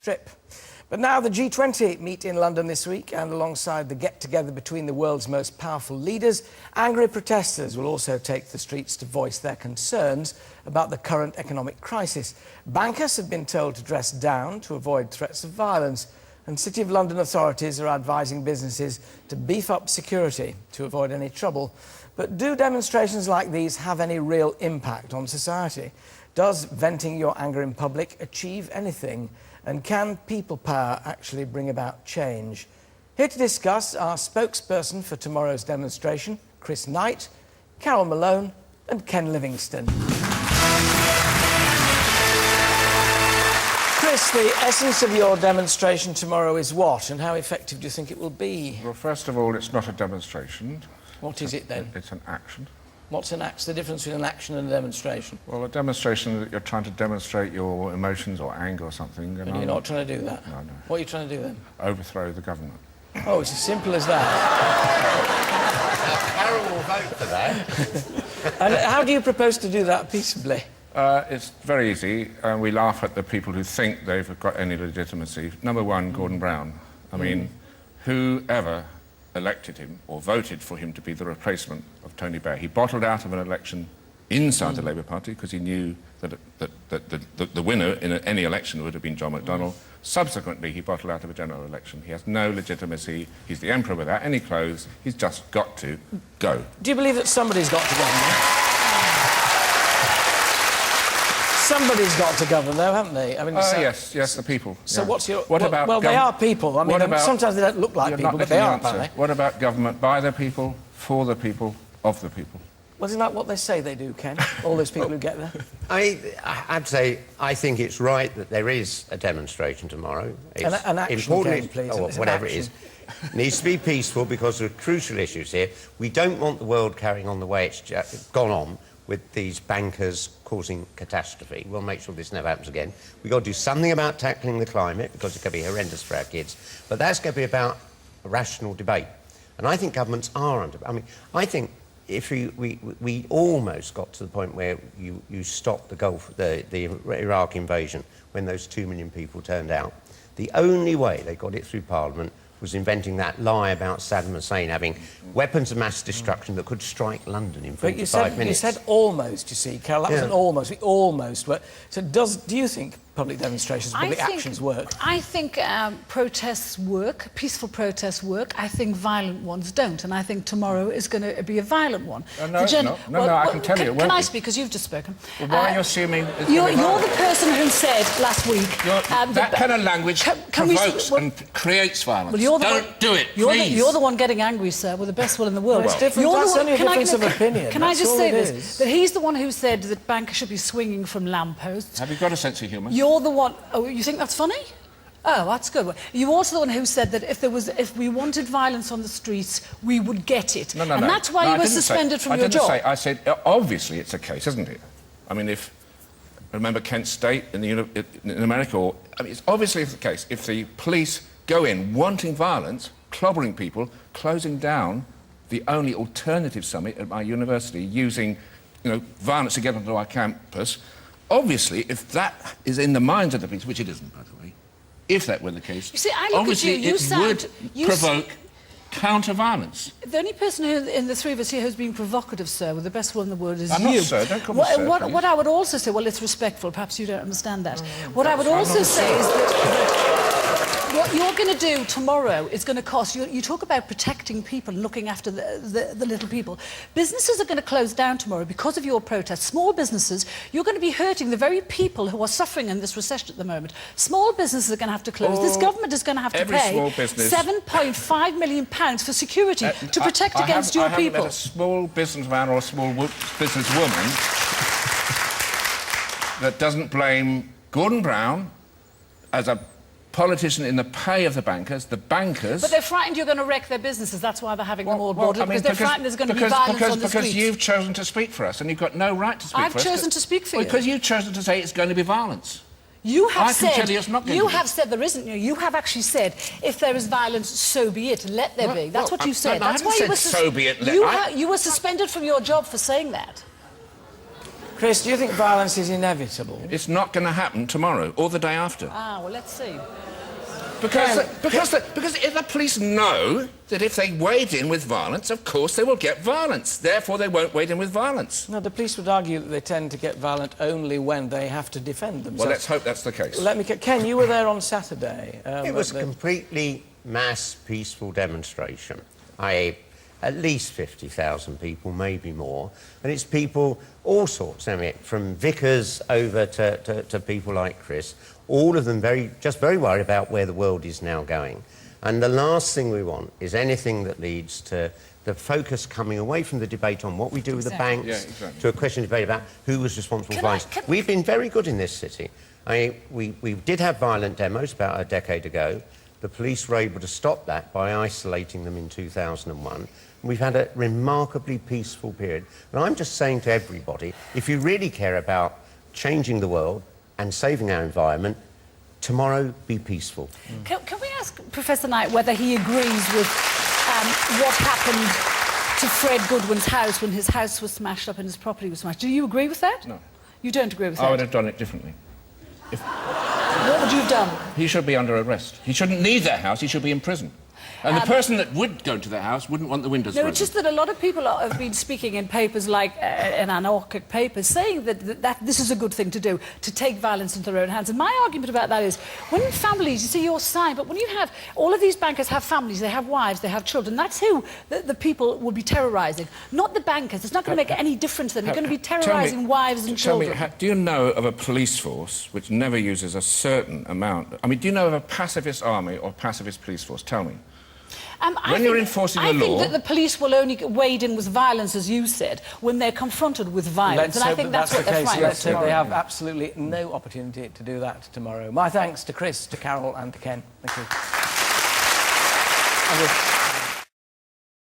Strip. But now the G20 meet in London this week, and alongside the get-together between the world's most powerful leaders, angry protesters will also take the streets to voice their concerns about the current economic crisis. Bankers have been told to dress down to avoid threats of violence, and City of London authorities are advising businesses to beef up security to avoid any trouble. But do demonstrations like these have any real impact on society? Does venting your anger in public achieve anything? And can people power actually bring about change? Here to discuss are spokesperson for tomorrow's demonstration, Chris Knight, Carole Malone and Ken Livingstone. Chris, the essence of your demonstration tomorrow is what, and how effective do you think it will be? Well, first of all, it's not a demonstration. What is it then? It's an action. What's an action? The difference between an action and a demonstration? Well, a demonstration is that you're trying to demonstrate your emotions or anger or something. And you're not trying to do that? No, no. What are you trying to do then? Overthrow the government. Oh, it's as simple as that. Carole will vote for that. And how do you propose to do that peaceably? It's very easy. We laugh at the people who think they've got any legitimacy. Number one, Gordon Brown. I mean, whoever elected him or voted for him to be the replacement of Tony Blair. He bottled out of an election inside the Labour Party because he knew that the winner in any election would have been John McDonnell. Subsequently, he bottled out of a general election. He has no legitimacy. He's the emperor without any clothes. He's just got to go. Do you believe that somebody's got to govern? Somebody's got to govern, though, haven't they? I mean, yes, the people. So yeah. what's your... What about well, they are people. I mean, sometimes they don't look like people, but they are, apparently. What about government by the people, for the people, of the people? Well, isn't that what they say they do, Ken? All those people who get there? I'd say I think it's right that there is a demonstration tomorrow. It's an action, Ken, please. Or whatever it is. It needs to be peaceful because there are crucial issues here. We don't want the world carrying on the way it's gone on with these bankers causing catastrophe. We'll make sure this never happens again. We've got to do something about tackling the climate because it's going to be horrendous for our kids. But that's going to be about a rational debate. And I think governments are under... I mean, I think if we almost got to the point where you stopped the Iraq invasion when those 2 million people turned out. The only way they got it through Parliament was inventing that lie about Saddam Hussein having weapons of mass destruction that could strike London in 45 minutes. You said almost, you see, Carole. That was an almost. We almost were. So do you think public demonstrations, public actions work? I think protests work, peaceful protests work. I think violent ones don't, and I think tomorrow is going to be a violent one. No, I can tell you. Can I speak, because you've just spoken? Well, why are you assuming... You're the person who said last week... that kind of language provokes and creates violence. Well, don't do it, please. You're the one getting angry, sir, with the best will in the world. Well, it's different. That's only a difference of opinion. Can I just say this? That he's the one who said that bankers should be swinging from lampposts. Have you got a sense of humour? You're the one... Oh, you think that's funny? Oh, that's good. You're also the one who said that if we wanted violence on the streets, we would get it. No. And that's why you were suspended from your job. I said, obviously it's a case, isn't it? I mean, remember Kent State in America, it's obviously the case. If the police go in wanting violence, clobbering people, closing down the only alternative summit at my university, using, violence to get onto our campus, obviously, if that is in the minds of the police, which it isn't, by the way, if that were the case, you see, I look obviously at you, it would provoke counter-violence. The only person in the three of us here who's been provocative, sir, with the best will in the world is you. I'm not, sir. Don't call me sir, what I would also say, well, it's respectful. Perhaps you don't understand that. What I would also say is that what you're going to do tomorrow is going to cost... You talk about protecting people and looking after the little people. Businesses are going to close down tomorrow because of your protest. Small businesses, you're going to be hurting the very people who are suffering in this recession at the moment. Small businesses are going to have to close. This government is going to have to pay £7.5 million for security to protect against your people. I haven't met a small businessman or a small businesswoman that doesn't blame Gordon Brown as a politician in the pay of the bankers. But they're frightened you're going to wreck their businesses. That's why they're having them all boarded, because they're frightened there's going to be violence on the streets. Because you've chosen to speak for us, and you've got no right to speak for us. I've chosen to speak for you. Because you've chosen to say it's going to be violence. You have said... I can tell you it's not going to be. You have said there isn't. You have actually said, if there is violence, so be it. Let there be. That's what you said. That's why you were... so be it. You were suspended from your job for saying that. Chris, do you think violence is inevitable? It's not going to happen tomorrow or the day after. Ah, well, let's see. Because if the police know that if they wade in with violence, of course they will get violence. Therefore, they won't wade in with violence. No, the police would argue that they tend to get violent only when they have to defend themselves. Well, let's hope that's the case. Ken, you were there on Saturday. It was a completely mass, peaceful demonstration. At least 50,000 people, maybe more. And it's people, all sorts, I mean, from vicars over to people like Chris, all of them just very worried about where the world is now going. And the last thing we want is anything that leads to the focus coming away from the debate on what we do with the banks to a question of debate about who was responsible for violence. We've been very good in this city. We did have violent demos about a decade ago. The police were able to stop that by isolating them in 2001. We've had a remarkably peaceful period. And I'm just saying to everybody, if you really care about changing the world and saving our environment, tomorrow be peaceful. Can we ask Professor Knight whether he agrees with what happened to Fred Goodwin's house when his house was smashed up and his property was smashed? Do you agree with that? No. You don't agree with that? I would have done it differently. What would you have done? He should be under arrest. He shouldn't need that house, he should be in prison. And the person that would go to that house wouldn't want the windows broken. No, it's just that a lot of people have been speaking in papers like in anarchic papers, saying that this is a good thing to do, to take violence into their own hands. And my argument about that is, when families, you see your side, but when you have, all of these bankers have families, they have wives, they have children, that's who the people will be terrorising, not the bankers. It's not going to make any difference to them. You're going to be terrorising wives and children. Tell me, do you know of a police force which never uses a certain amount? I mean, do you know of a pacifist army or pacifist police force? Tell me. When you're enforcing the law... I think that the police will only wade in with violence, as you said, when they're confronted with violence. Let's hope that's the case. Let's hope they have absolutely no opportunity to do that tomorrow. My thanks to Chris, to Carole and to Ken. Thank you.